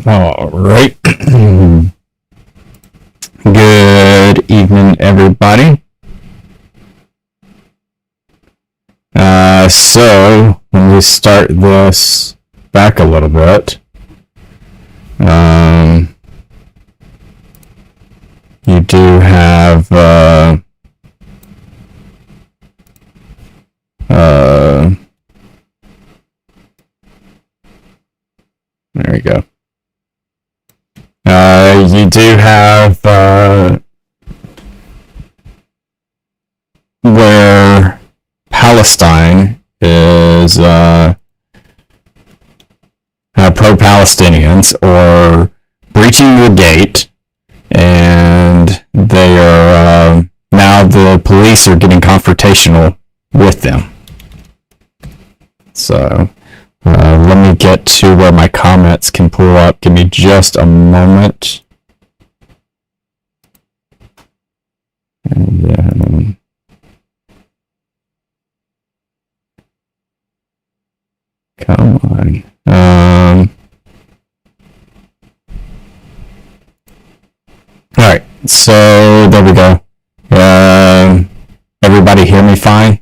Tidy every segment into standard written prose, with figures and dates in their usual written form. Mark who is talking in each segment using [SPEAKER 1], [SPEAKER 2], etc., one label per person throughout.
[SPEAKER 1] All right. Good evening, everybody. So when we start this back a little bit, you do have there we go. You do have where Palestine is pro-Palestinians or breaching the gate, and they are now the police are getting confrontational with them. So let me get to where my comments can pull up. Give me just a moment. And then come on. All right, so there we go. Everybody hear me fine?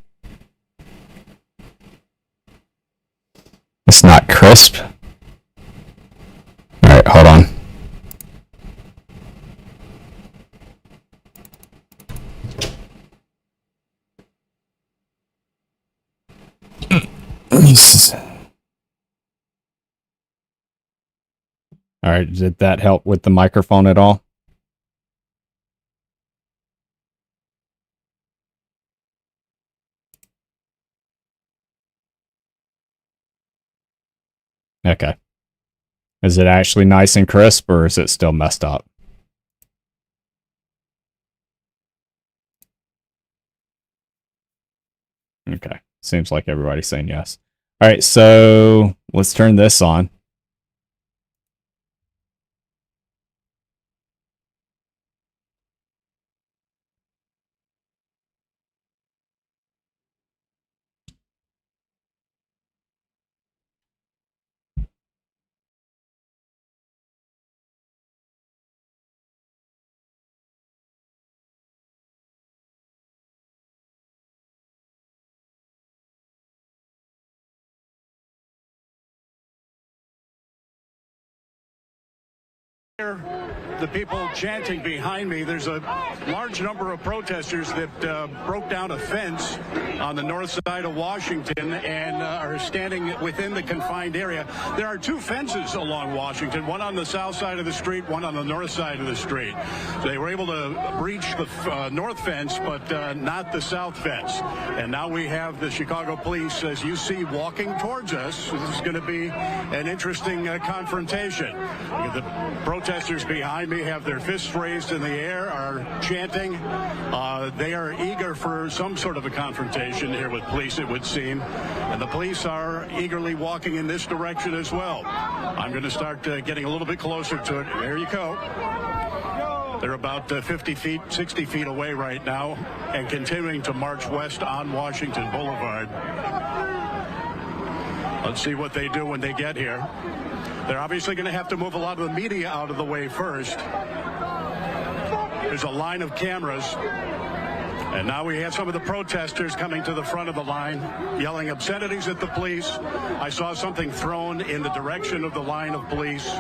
[SPEAKER 1] It's not crisp. All right, hold on. All right, did that help with the microphone at all? Okay. Is it actually nice and crisp, or is it still messed up? Okay. Seems like everybody's saying yes. All right, so let's turn this on.
[SPEAKER 2] The people chanting behind me. There's a large number of protesters that broke down a fence on the north side of Washington and are standing within the confined area. There are two fences along Washington, one on the south side of the street, one on the north side of the street. So they were able to breach the north fence, but not the south fence. And now we have the Chicago police, as you see, walking towards us. This is going to be an interesting confrontation. The protesters behind me have their fists raised in the air, are chanting. They are eager for some sort of a confrontation here with police, it would seem. And the police are eagerly walking in this direction as well. I'm going to start getting a little bit closer to it. There you go. They're about 50 feet, 60 feet away right now and continuing to march west on Washington Boulevard. Let's see what they do when they get here. They're obviously going to have to move a lot of the media out of the way first. There's a line of cameras. And now we have some of the protesters coming to the front of the line, yelling obscenities at the police. I saw something thrown in the direction of the line of police.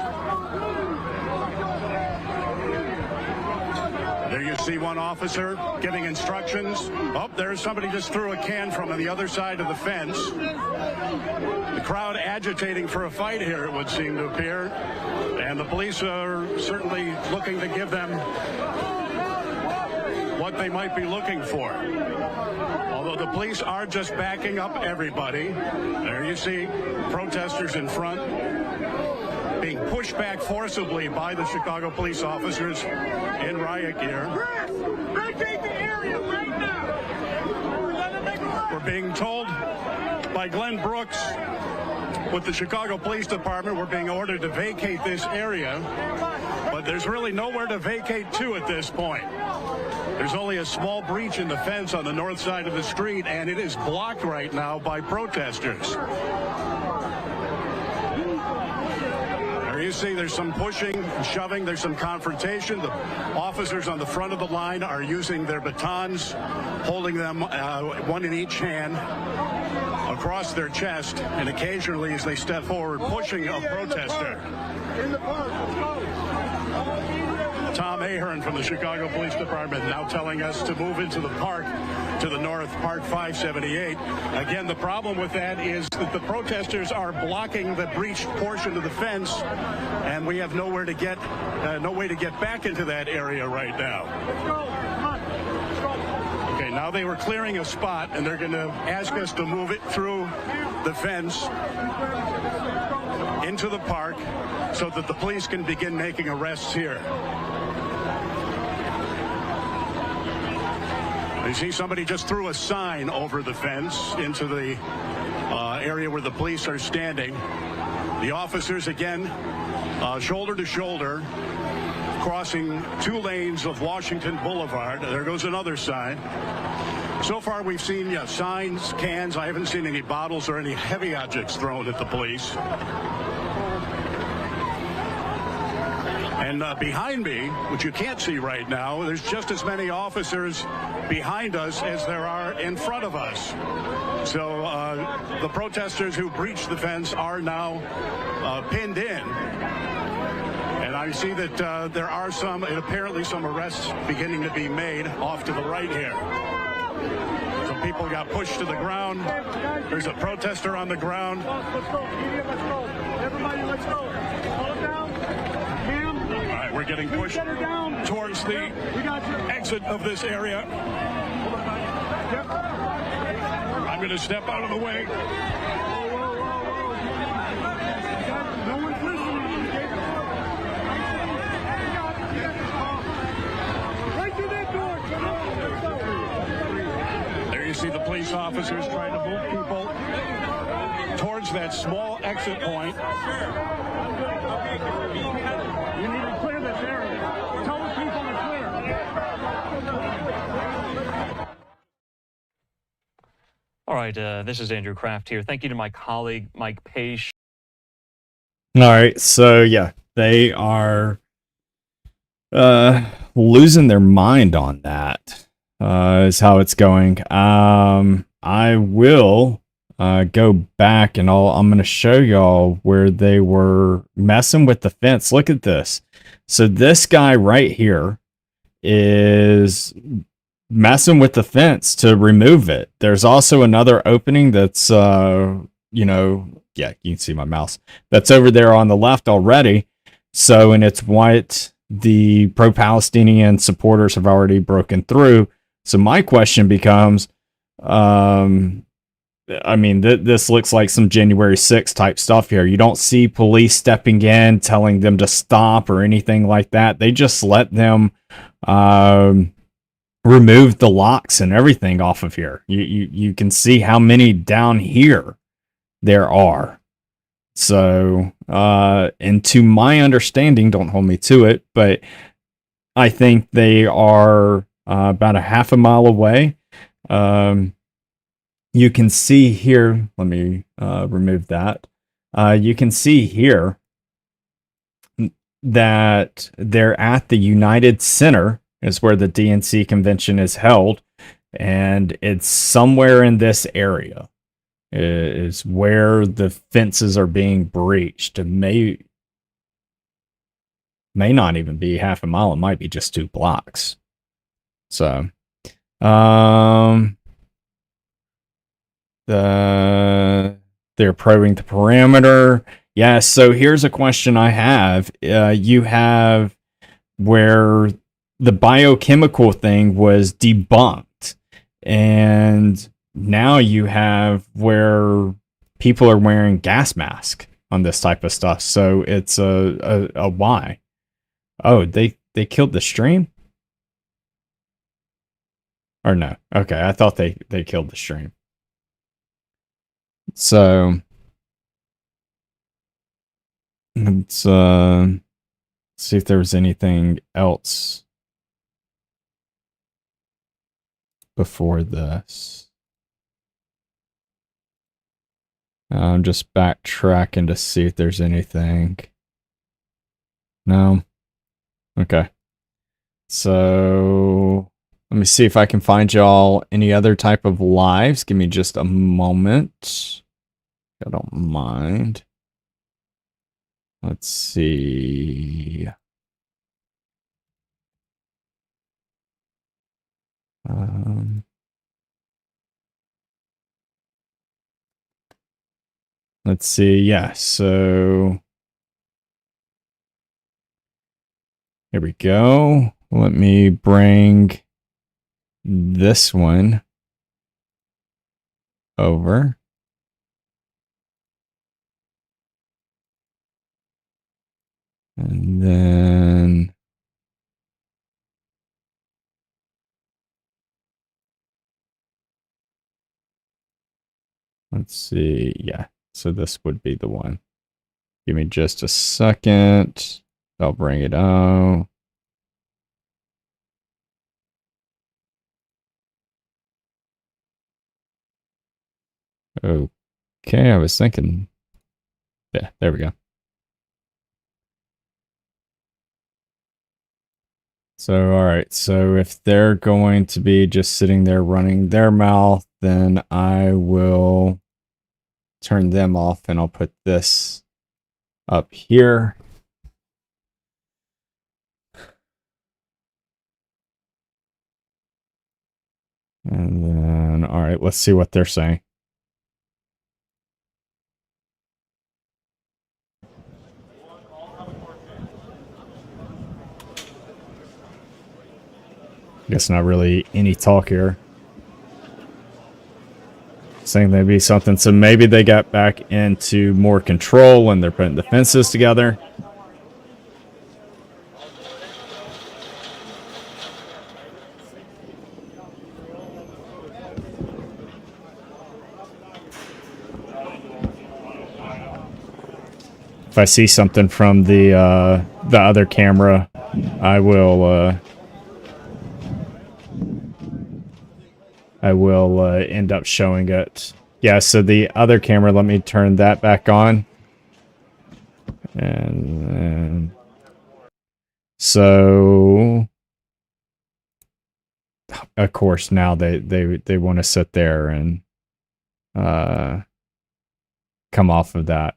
[SPEAKER 2] There you see one officer giving instructions. Oh, there's somebody just threw a can from the other side of the fence. The crowd agitating for a fight here, it would seem to appear. And the police are certainly looking to give them what they might be looking for. Although the police are just backing up everybody. There you see protesters in front being pushed back forcibly by the Chicago police officers in riot gear. We're being told by Glenn Brooks with the Chicago Police Department, we're being ordered to vacate this area, but there's really nowhere to vacate to at this point. There's only a small breach in the fence on the north side of the street, and it is blocked right now by protesters. There you see there's some pushing and shoving. There's some confrontation. The officers on the front of the line are using their batons, holding them one in each hand across their chest, and occasionally as they step forward, pushing a protester. In the park. Let's go. Tom Ahern from the Chicago Police Department now telling us to move into the park to the north, Park 578. Again, the problem with that is that the protesters are blocking the breached portion of the fence, and we have nowhere to get, no way to get back into that area right now. Let's go. Come on. Let's go. Okay, now they were clearing a spot, and they're going to ask us to move it through the fence into the park so that the police can begin making arrests here. You see somebody just threw a sign over the fence into the area where the police are standing. The officers, again, shoulder to shoulder, crossing 2 lanes of Washington Boulevard. There goes another sign. So far, we've seen signs, cans. I haven't seen any bottles or any heavy objects thrown at the police. And behind me, which you can't see right now, there's just as many officers behind us as there are in front of us. So the protesters who breached the fence are now pinned in. And I see that there are apparently some arrests beginning to be made off to the right here. Some people got pushed to the ground. There's a protester on the ground. Let's go. Let's go. Everybody, let's go. Hold down. All right, we're getting pushed towards the exit of this area. I'm going to step out of the way. No one's listening. Right through that door. There you see the police officers trying to move people towards that small exit point. You need to clear this area. Tell the people to clear.
[SPEAKER 3] All right, this is Andrew Kraft here. Thank you to my colleague, Mike Page.
[SPEAKER 1] All right, so yeah, they are losing their mind on that, is how it's going. I will go back and I'm going to show y'all where they were messing with the fence. Look at this. So this guy right here is messing with the fence to remove it. There's also another opening that's, yeah, you can see my mouse. That's over there on the left already. So, and it's what the pro-Palestinian supporters have already broken through. So my question becomes, I mean, this looks like some January 6th type stuff here. You don't see police stepping in, telling them to stop or anything like that. They just let them remove the locks and everything off of here. You can see how many down here there are. So, and to my understanding, don't hold me to it, but I think they are about a half a mile away. You can see here, let me remove that. You can see here that they're at the United Center, is where the DNC convention is held, and it's somewhere in this area is where the fences are being breached. It may not even be half a mile. It might be just 2 blocks. So, they're probing the perimeter. Yeah, so here's a question I have. You have where the biochemical thing was debunked, and now you have where people are wearing gas masks on this type of stuff. So it's a why. Oh, they killed the stream? Or no. Okay, I thought they killed the stream. So let's see if there's anything else before this. I'm just backtracking to see if there's anything. No. Okay. So let me see if I can find y'all any other type of lives. Give me just a moment. I don't mind. Let's see. Um, let's see. Yeah. So here we go. Let me bring this one over. And then let's see. Yeah. So this would be the one. Give me just a second. I'll bring it out. Okay, I was thinking. Yeah, there we go. So, all right. So if they're going to be just sitting there running their mouth, then I will turn them off and I'll put this up here. And then, all right, let's see what they're saying. Guess not really any talk here. Saying there'd be something. So maybe they got back into more control when they're putting the fences together. If I see something from the other camera, I will end up showing it. Yeah, so the other camera, let me turn that back on. And then, so of course now they want to sit there and come off of that.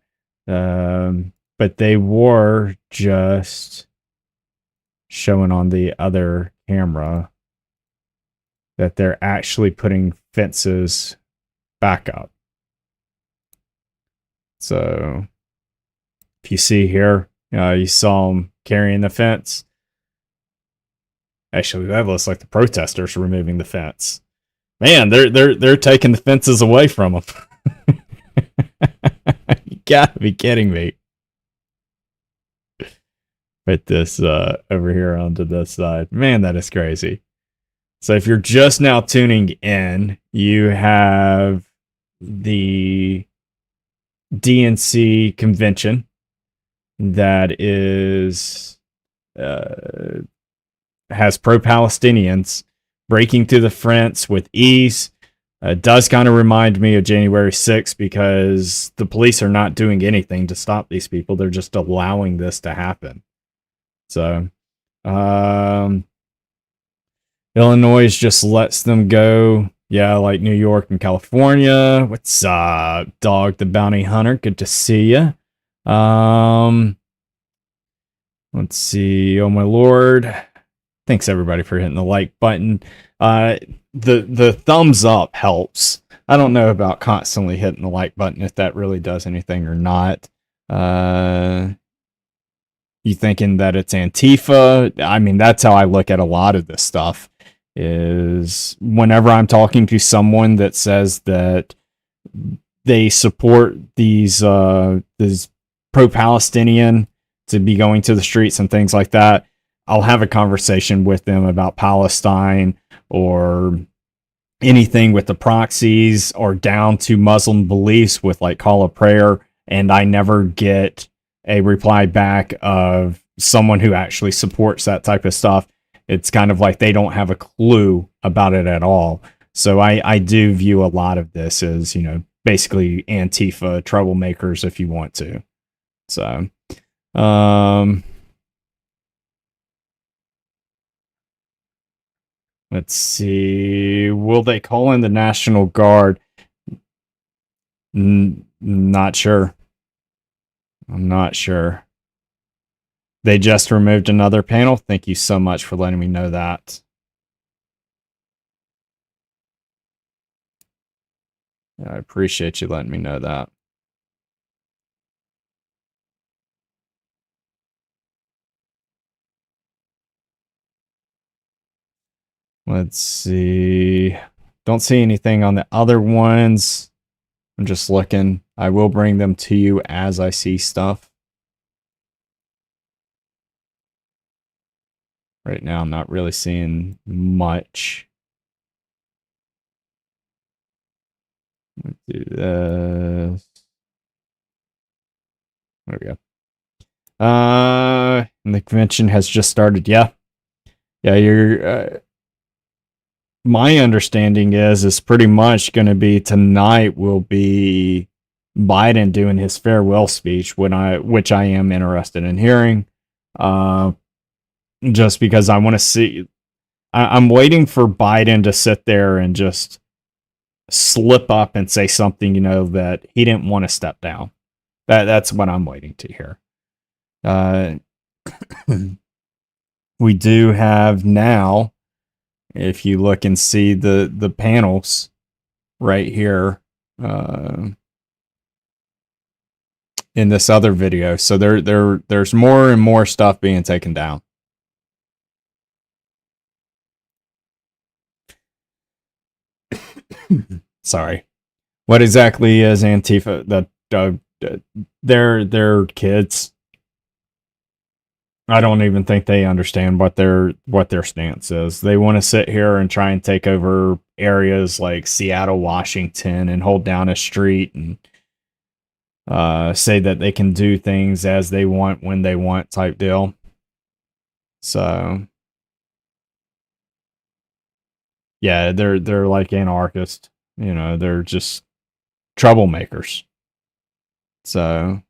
[SPEAKER 1] But they were just showing on the other camera that they're actually putting fences back up. So if you see here, you saw them carrying the fence. Actually, that looks like the protesters removing the fence. Man, they're taking the fences away from them. You gotta be kidding me. Put this over here onto this side. Man, that is crazy. So if you're just now tuning in, you have the DNC convention that is has pro-Palestinians breaking through the fence with ease. Does kind of remind me of January 6th because the police are not doing anything to stop these people. They're just allowing this to happen. So, Illinois just lets them go. Yeah, like New York and California. What's up, Dog the Bounty Hunter? Good to see you. Let's see. Oh my lord. Thanks everybody for hitting the like button. The thumbs up helps. I don't know about constantly hitting the like button if that really does anything or not. You thinking that it's Antifa? I mean, that's how I look at a lot of this stuff. Is whenever I'm talking to someone that says that they support these pro-Palestinian to be going to the streets and things like that, I'll have a conversation with them about Palestine or anything with the proxies or down to Muslim beliefs with like call of prayer, and I never get a reply back of someone who actually supports that type of stuff. It's kind of like they don't have a clue about it at all. So I do view a lot of this as, you know, basically Antifa troublemakers if you want to. So, Let's see. Will they call in the National Guard? Not sure. I'm not sure. They just removed another panel. Thank you so much for letting me know that. I appreciate you letting me know that. Let's see. Don't see anything on the other ones. I'm just looking. I will bring them to you as I see stuff. Right now, I'm not really seeing much. Let's do this. There we go. And the convention has just started. Yeah. Yeah, you're... my understanding is pretty much going to be tonight will be Biden doing his farewell speech, which I am interested in hearing. Just because I want to see... I'm waiting for Biden to sit there and just slip up and say something, you know, that he didn't want to step down. That's what I'm waiting to hear. We do have now, if you look and see the panels right here in this other video. So there's more and more stuff being taken down. Sorry. What exactly is Antifa? They're kids. I don't even think they understand what their stance is. They want to sit here and try and take over areas like Seattle, Washington, and hold down a street and say that they can do things as they want when they want type deal. So yeah, they're like anarchists. You know, they're just troublemakers. So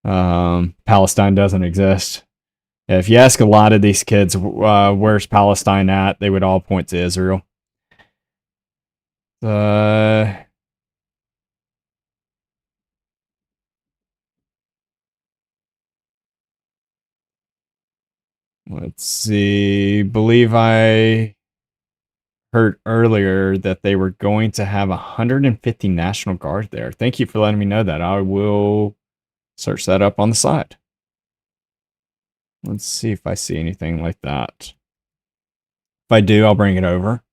[SPEAKER 1] Palestine doesn't exist. If you ask a lot of these kids, where's Palestine at, they would all point to Israel. Let's see. Believe I heard earlier that they were going to have 150 National Guard there. Thank you for letting me know that. I will search that up on the side. Let's see if I see anything like that. If I do, I'll bring it over.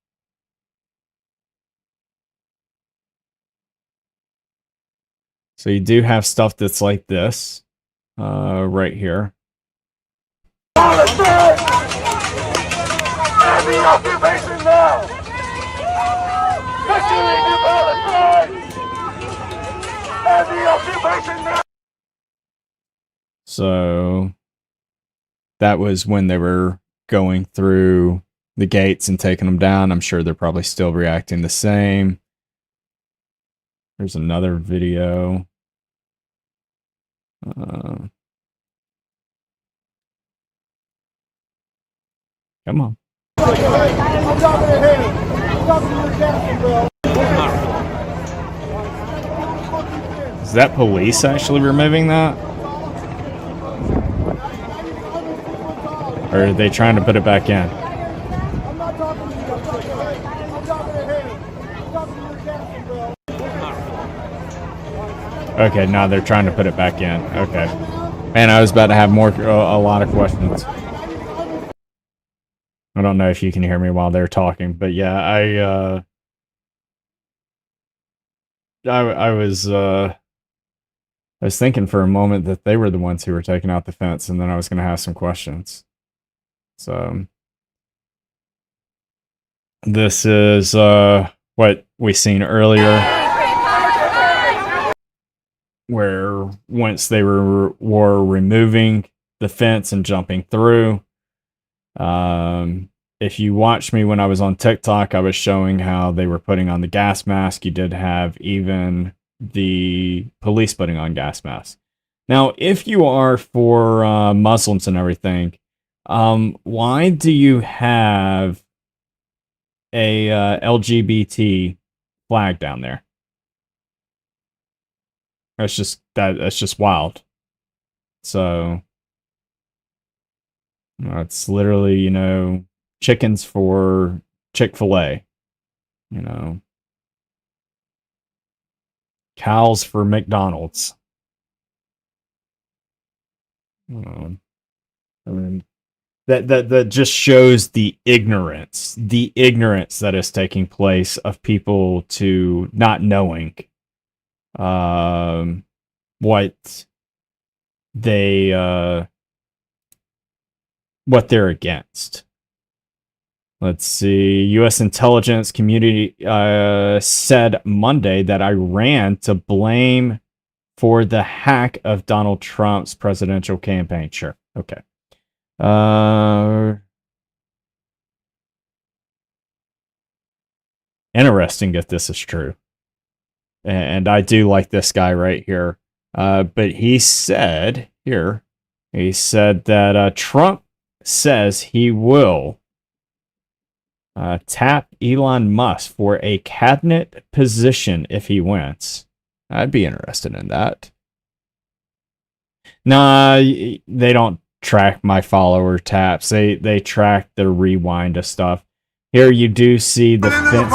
[SPEAKER 1] So you do have stuff that's like this, right here.
[SPEAKER 4] Palestine! End the occupation now! Victory to Palestine! End the occupation now!
[SPEAKER 1] So that was when they were going through the gates and taking them down. I'm sure they're probably still reacting the same. There's another video. Come on. Is that police actually removing that? Or are they trying to put it back in? Okay, now they're trying to put it back in. Okay. Man, I was about to have a lot of questions. I don't know if you can hear me while they're talking, but yeah, I was thinking for a moment that they were the ones who were taking out the fence, and then I was going to have some questions. So this is what we seen earlier, where once they were removing the fence and jumping through. If you watched me when I was on TikTok, I was showing how they were putting on the gas mask. You did have even the police putting on gas masks. Now, if you are for Muslims and everything, why do you have a LGBT flag down there. That's just wild. So it's literally, chickens for Chick-fil-A, cows for McDonald's. I mean, that just shows the ignorance that is taking place of people to not knowing what they what they're against. Let's see. U.S. intelligence community said Monday that Iran to blame for the hack of Donald Trump's presidential campaign. Sure. Okay. Interesting if this is true. And I do like this guy right here. But he said that Trump says he will tap Elon Musk for a cabinet position if he wins. I'd be interested in that. Nah, they don't track my follower taps. They track the rewind of stuff. Here you do see the fence.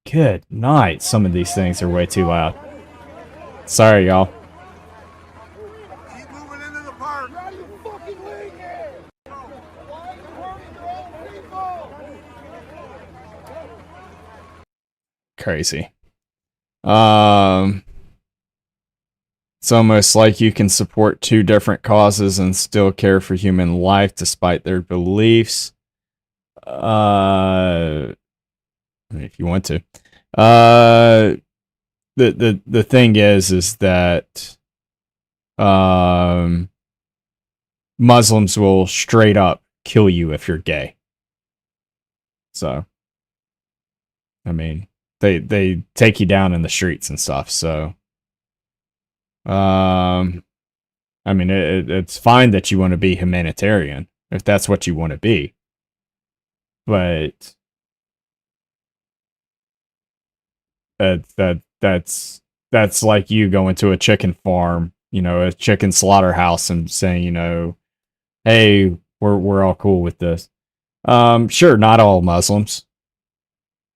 [SPEAKER 1] Good night. Some of these things are way too loud. Sorry, y'all.
[SPEAKER 4] Keep moving into the park. You're out of your fucking league here. Why are you hurting your own people?
[SPEAKER 1] Crazy. It's almost like you can support two different causes and still care for human life despite their beliefs. If you want to. The thing is that Muslims will straight up kill you if you're gay. So, I mean, they take you down in the streets and stuff. So, I mean, it's fine that you want to be humanitarian if that's what you want to be, but that's like you going to a chicken farm, a chicken slaughterhouse, and saying, hey, we're all cool with this. Sure, not all Muslims.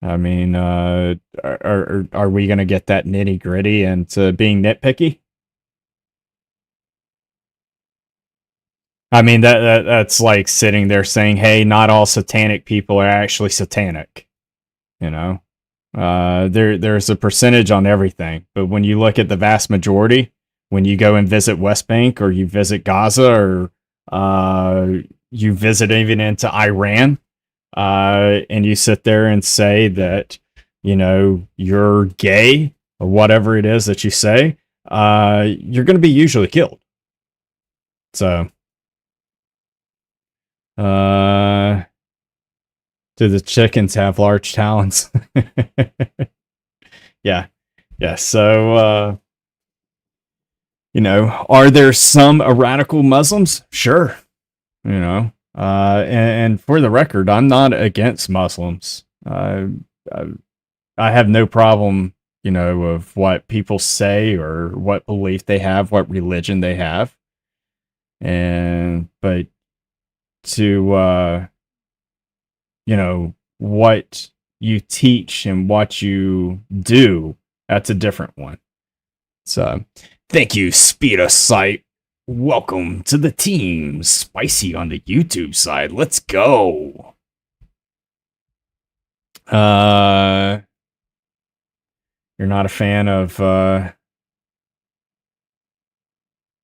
[SPEAKER 1] I mean, are we gonna get that nitty gritty into being nitpicky? I mean, that's like sitting there saying, hey, not all satanic people are actually satanic. There's a percentage on everything, but when you look at the vast majority, when you go and visit West Bank or you visit Gaza or you visit even into Iran, and you sit there and say that, you're gay or whatever it is that you say, you're going to be usually killed. So, do the chickens have large talons? Yeah. So, are there some radical Muslims? Sure. And for the record, I'm not against Muslims. I have no problem, of what people say or what belief they have, what religion they have. But to, what you teach and what you do, that's a different one. So, thank you, Speed of Sight. Welcome to the team. Spicy on the YouTube side. Let's go. You're not a fan of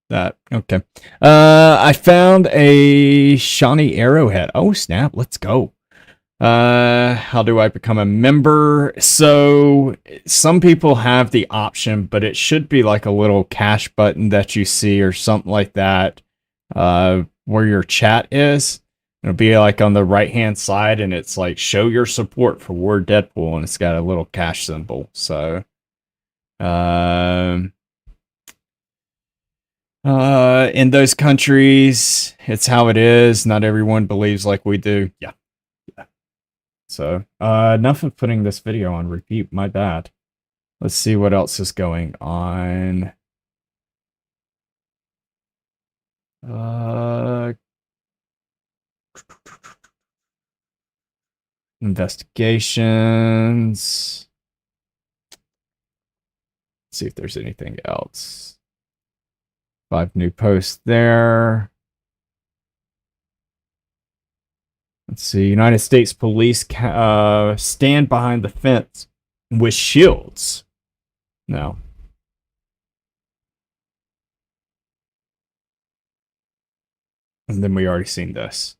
[SPEAKER 1] that. Okay. I found a Shawnee Arrowhead. Oh, snap. Let's go. How do I become a member? So some people have the option, but it should be like a little cash button that you see or something like that, where your chat is. It'll be like on the right hand side, and it's like show your support for War Deadpool, and it's got a little cash symbol. So, in those countries, it's how it is. Not everyone believes like we do. Yeah. So, enough of putting this video on repeat. My bad. Let's see what else is going on. Investigations. Let's see if there's anything else. 5 new posts there. Let's see. United States police stand behind the fence with shields. No. And then we already seen this.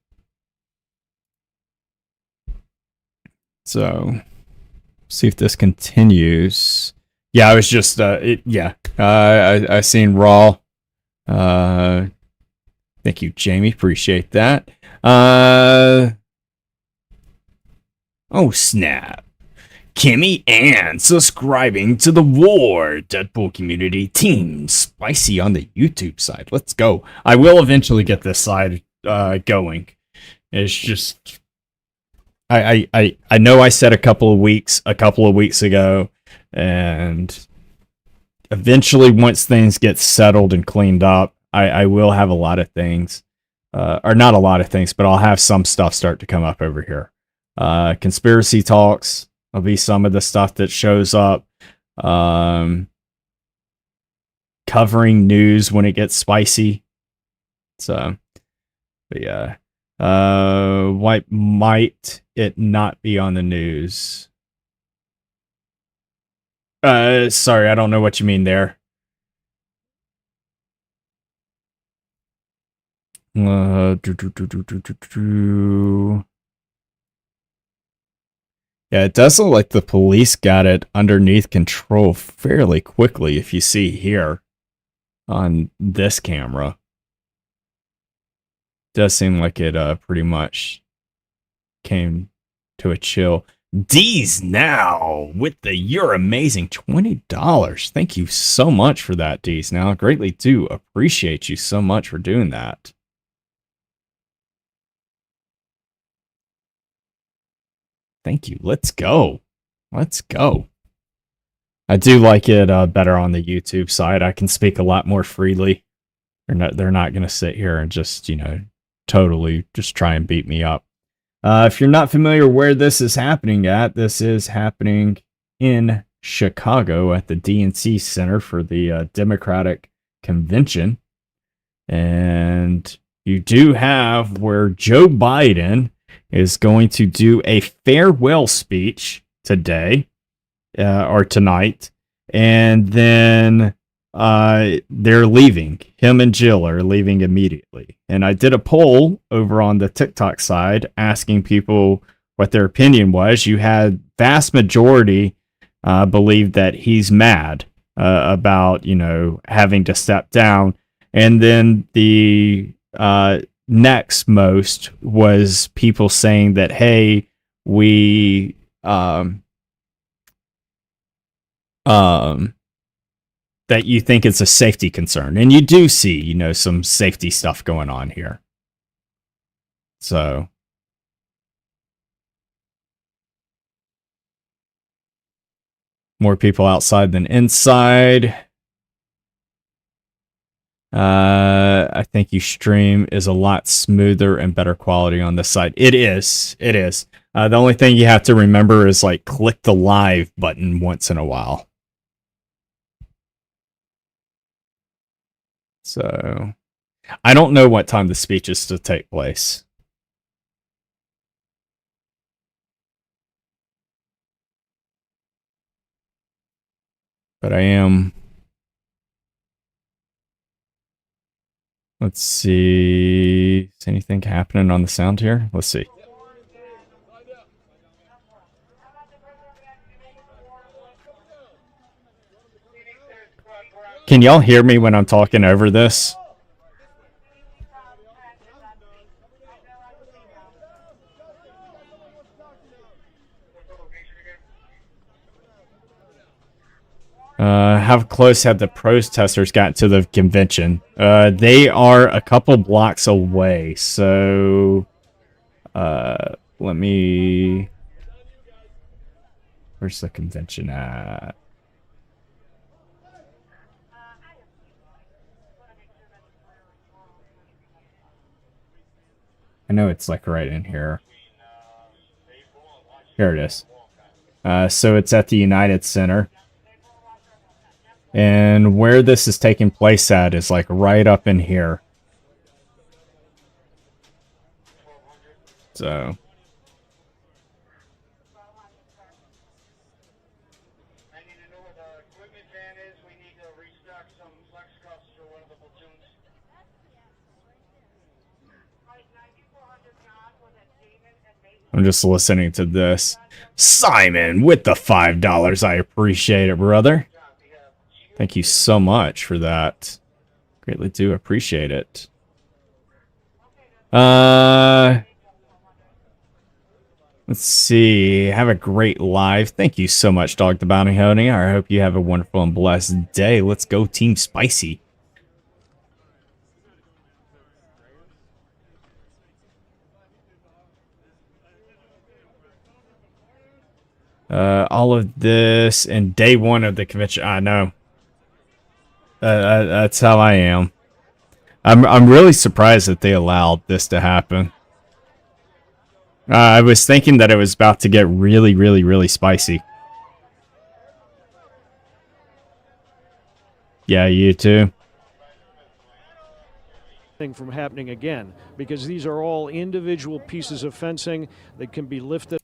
[SPEAKER 1] So, see if this continues. Yeah, I was just, I seen Raw. Thank you, Jamie. Appreciate that. Oh, snap. Kimmy Ann subscribing to the War Deadpool Community Team Spicy on the YouTube side. Let's go. I will eventually get this side going. It's just I know I said a couple of weeks ago, and eventually once things get settled and cleaned up, I will have a lot of things. Or not a lot of things, but I'll have some stuff start to come up over here. Conspiracy talks will be some of the stuff that shows up. Covering news when it gets spicy. So, but yeah. Why might it not be on the news? Sorry, I don't know what you mean there. Yeah, it does look like the police got it underneath control fairly quickly, if you see here on this camera. Does seem like it pretty much came to a chill. D's now with the You're Amazing $20. Thank you so much for that, D's now. Greatly do appreciate you so much for doing that. Thank you. Let's go. Let's go. I do like it better on the YouTube side. I can speak a lot more freely. They're not going to sit here and just, totally just try and beat me up. If you're not familiar where this is happening at, this is happening in Chicago at the DNC Center for the Democratic Convention. And you do have where Joe Biden is going to do a farewell speech today or tonight. And then they're leaving. Him and Jill are leaving immediately. And I did a poll over on the TikTok side asking people what their opinion was. You had vast majority believe that he's mad about, having to step down. And then the next most was people saying that, hey, we that you think it's a safety concern. And you do see, some safety stuff going on here. So more people outside than inside. I think your stream is a lot smoother and better quality on this side. It is. It is. The only thing you have to remember is click the live button once in a while. So I don't know what time the speech is to take place. But I am. Let's see. Is anything happening on the sound here? Let's see. Can y'all hear me when I'm talking over this? How close have the protesters gotten to the convention? They are a couple blocks away, so let me Where's the convention at? I know it's like right in here. Here it is. So it's at the United Center. And where this is taking place at is like right up in here. So. I'm just listening to this. Simon with the $5. I appreciate it, brother. Thank you so much for that. Greatly do appreciate it. Let's see. Have a great live. Thank you so much, Dog the Bounty Hunter. I hope you have a wonderful and blessed day. Let's go, Team Spicy. All of this and day one of the convention. I know. That's how I am. I'm really surprised that they allowed this to happen. I was thinking that it was about to get really, really, really spicy. Yeah, you too.
[SPEAKER 5] From happening again, because these are all individual pieces of fencing that can be lifted.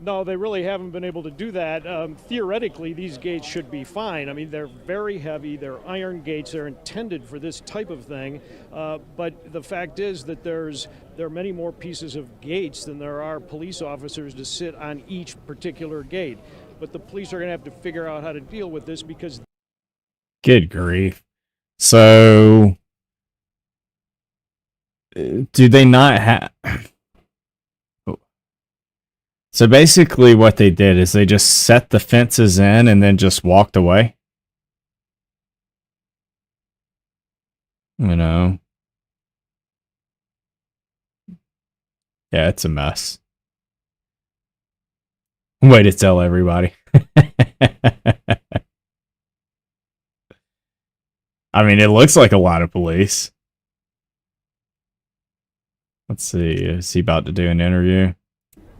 [SPEAKER 5] No, they really haven't been able to do that. Theoretically, these gates should be fine. I mean, they're very heavy. They're iron gates. They're intended for this type of thing. But the fact is that there are many more pieces of gates than there are police officers to sit on each particular gate. But the police are going to have to figure out how to deal with this because...
[SPEAKER 1] Good grief. So, do they not have... So basically what they did is they just set the fences in and then just walked away. You know. Yeah, it's a mess. Way to tell everybody. I mean, it looks like a lot of police. Let's see. Is he about to do an interview?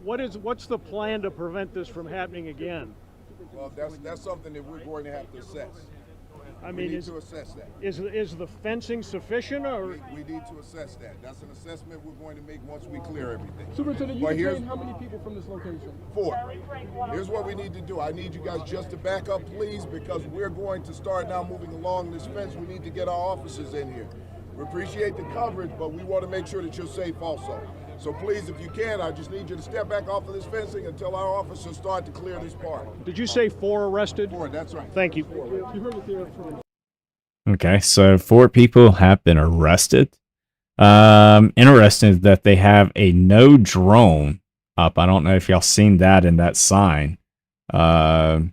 [SPEAKER 5] What's the plan to prevent this from happening again?
[SPEAKER 4] Well, that's something that we're going to have to assess.
[SPEAKER 5] I mean,
[SPEAKER 4] we need to assess that.
[SPEAKER 5] Is the fencing sufficient, or
[SPEAKER 4] we need to assess that? That's an assessment we're going to make once we clear everything.
[SPEAKER 6] Superintendent, you can train how many people from this location?
[SPEAKER 4] 4. Here's what we need to do. I need you guys just to back up, please, because we're going to start now moving along this fence. We need to get our officers in here. We appreciate the coverage, but we want to make sure that you're safe also. So please, if you can, I just need you to step back off of this fencing until our officers start to clear this part.
[SPEAKER 5] did you say 4 arrested?
[SPEAKER 4] 4, that's right.
[SPEAKER 5] Thank you.
[SPEAKER 6] You heard it there from...
[SPEAKER 1] Okay, so 4 people have been arrested. Interesting that they have a no drone up. I don't know if y'all seen that in that sign. But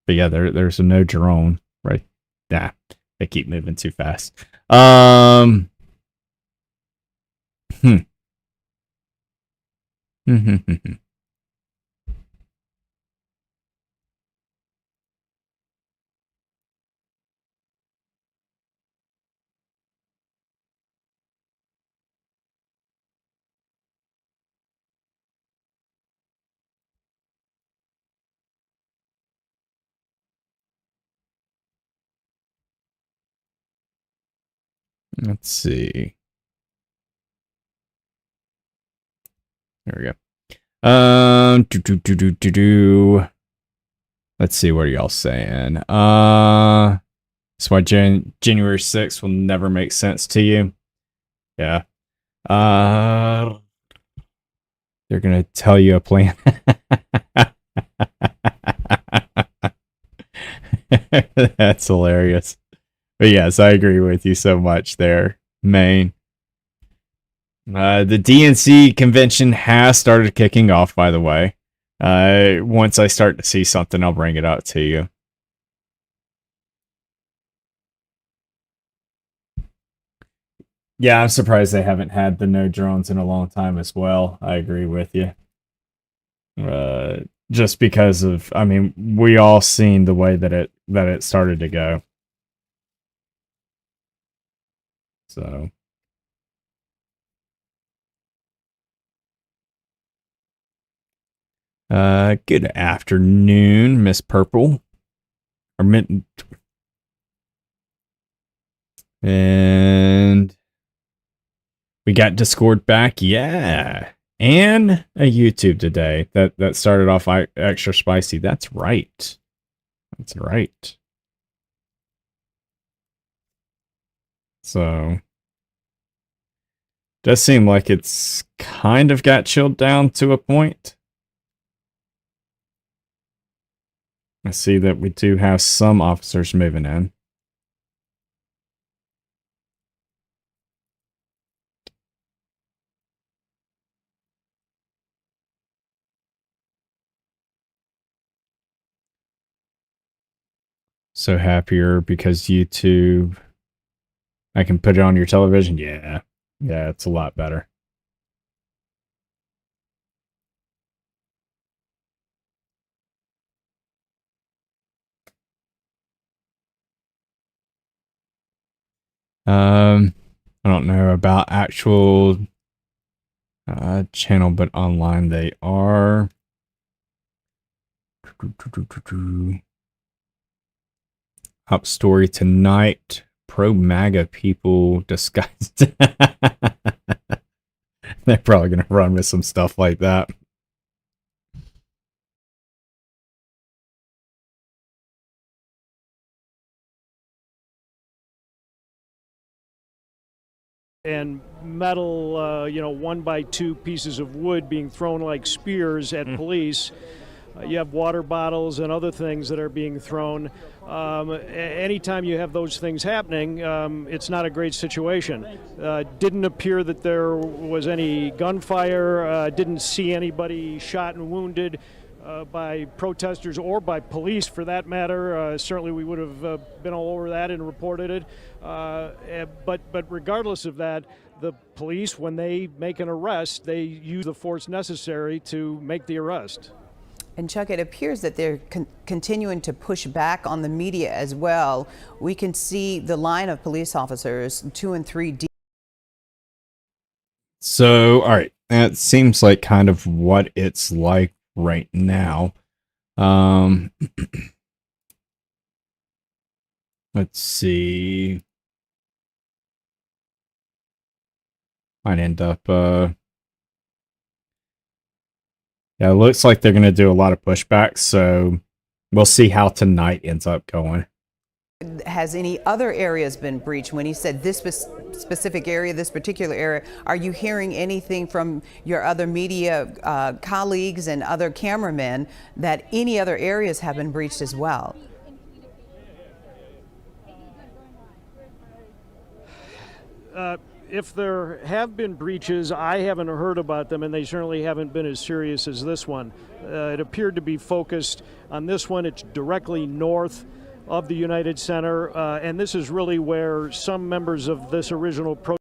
[SPEAKER 1] yeah, there's a no drone right. Nah, they keep moving too fast. Let's see. There we go. Let's see, what are y'all saying? That's why January 6th will never make sense to you. Yeah. They're gonna tell you a plan. That's hilarious. But yes, I agree with you so much there, Maine. The DNC convention has started kicking off, by the way. Once I start to see something, I'll bring it out to you. Yeah, I'm surprised they haven't had the no drones in a long time as well. I agree with you. Uh, just because of, I mean, we all seen the way that it started to go. So, good afternoon, Miss Purple. Or Mint. And we got Discord back, yeah. And a YouTube today that started off extra spicy. That's right. That's right. So, does seem like it's kind of got chilled down to a point. I see that we do have some officers moving in. So happier because YouTube, I can put it on your television. Yeah. Yeah, it's a lot better. I don't know about actual channel, but online they are. Up story tonight. Pro MAGA people disguised. They're probably gonna run with some stuff like that.
[SPEAKER 5] And metal, 1x2 pieces of wood being thrown like spears at police. You have water bottles and other things that are being thrown. Anytime you have those things happening, it's not a great situation. Didn't appear that there was any gunfire, didn't see anybody shot and wounded by protesters or by police for that matter. Certainly we would have been all over that and reported it. But regardless of that, the police, when they make an arrest, they use the force necessary to make the arrest.
[SPEAKER 7] And Chuck, it appears that they're continuing to push back on the media as well. We can see the line of police officers, 2 and 3 deep.
[SPEAKER 1] So, all right, that seems like kind of what it's like right now. Let's see. Might end up, yeah, it looks like they're going to do a lot of pushback, so we'll see how tonight ends up going.
[SPEAKER 7] Has any other areas been breached? When he said this specific area, this particular area, are you hearing anything from your other media colleagues and other cameramen that any other areas have been breached as well?
[SPEAKER 5] If there have been breaches, I haven't heard about them, and they certainly haven't been as serious as this one. It appeared to be focused on this one. It's directly north of the United Center, and this is really where some members of this original protest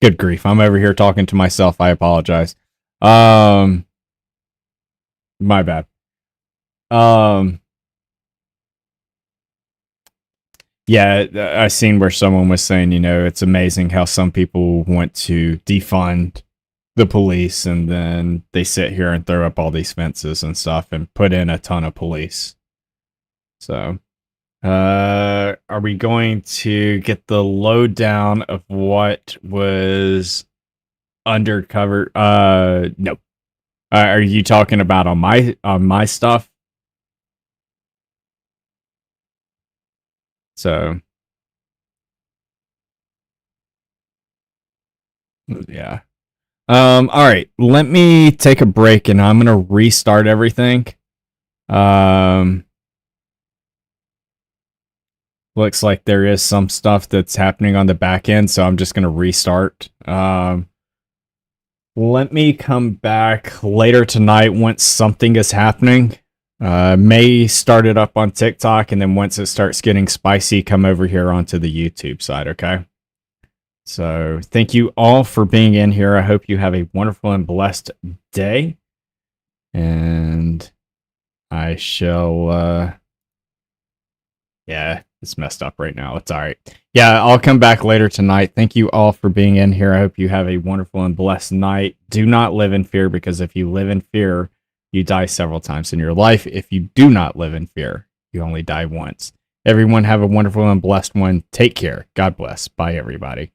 [SPEAKER 1] Good grief, I'm over here talking to myself. I apologize. My bad. Yeah, I seen where someone was saying, it's amazing how some people want to defund the police, and then they sit here and throw up all these fences and stuff and put in a ton of police. So, are we going to get the lowdown of what was undercover? No. Are you talking about on my stuff? So, yeah. All right. Let me take a break and I'm gonna restart everything. Looks like there is some stuff that's happening on the back end, so I'm just gonna restart. Let me come back later tonight once something is happening. May start it up on TikTok, and then once it starts getting spicy, come over here onto the YouTube side, okay? So thank you all for being in here. I hope you have a wonderful and blessed day. And I shall, yeah, it's messed up right now. It's all right. Yeah, I'll come back later tonight. Thank you all for being in here. I hope you have a wonderful and blessed night. Do not live in fear, because if you live in fear, you die several times in your life. If you do not live in fear, you only die once. Everyone have a wonderful and blessed one. Take care. God bless. Bye, everybody.